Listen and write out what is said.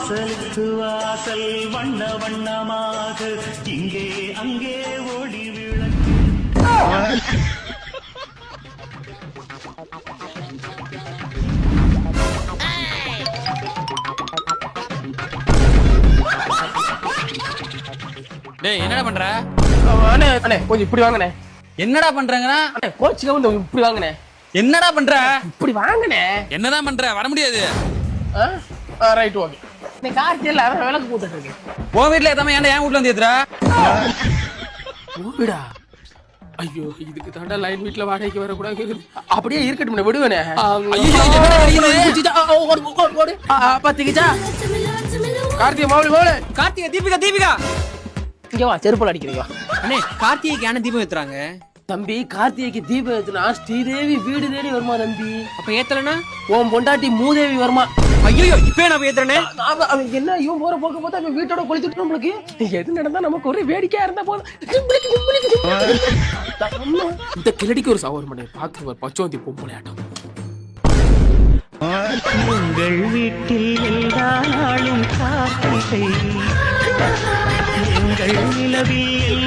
வாசலுக்கு வாசல் வண்ண வண்ணமாக இங்கே அங்கே ஓடி விளக்கு. டேய் என்னடா பண்ற? அண்ணே அண்ணே கொஞ்சம் இப்படி வாங்கண்ணே. என்னடா பண்றங்கனா? அண்ணே கோச்சுக்க வந்து இப்படி வாங்கண்ணே. என்னடா பண்ற? இப்படி வாங்கண்ணே. என்னதான் பண்ற? வர முடியாது. Right okay. நீ கார்த்தியில விளக்கு போட்டுட்டு இருக்கேன். உன் வீட்ல ஏதாம ஏன்டா என் வீட்ல வந்து ஏத்துறா? வீடா? ஐயோ இதுக்கு தாண்டா லைன் வீட்ல வாடகைக்கு வரக்கூடாது. அப்படியே இருக்கட்டும் விடுவேனே. பாத்தீங்கச்சா கார்த்திகை மாவுளி மாவுளி கார்த்திகை தீபிகா தீபிகா இங்க வா செருப்பல் அடிக்கிறீங்க. அண்ணே கார்த்திகைக்கு ஏன தீபம் ஏத்துறாங்க? தம்பி கார்த்திகைக்கு தீபம் ஏத்துனா ஸ்ரீதேவி வீடு தேடி வருமா தம்பி. அப்ப ஏத்தலனா உன் பொண்டாட்டி மூதேவி வருமா. ஐயோ இப்பே நான் ஏத்துறனே. அவன் என்ன இவன் போற போக்க பார்த்தா அவன் வீட்டோட கொளுத்திட்டு நம்மளுக்கு எது நடந்தா நமக்கு ஒரே வேடிக்கையா இருந்தா போதும். இந்த கிளடிக்கு ஒரு சவால் பண்ணி பாத்து பச்சோந்தி பொம்பளையாட்டம். உங்கள் வீட்டில் எல்லா நாளும் கார்த்திகை, எங்கள் நிலவில்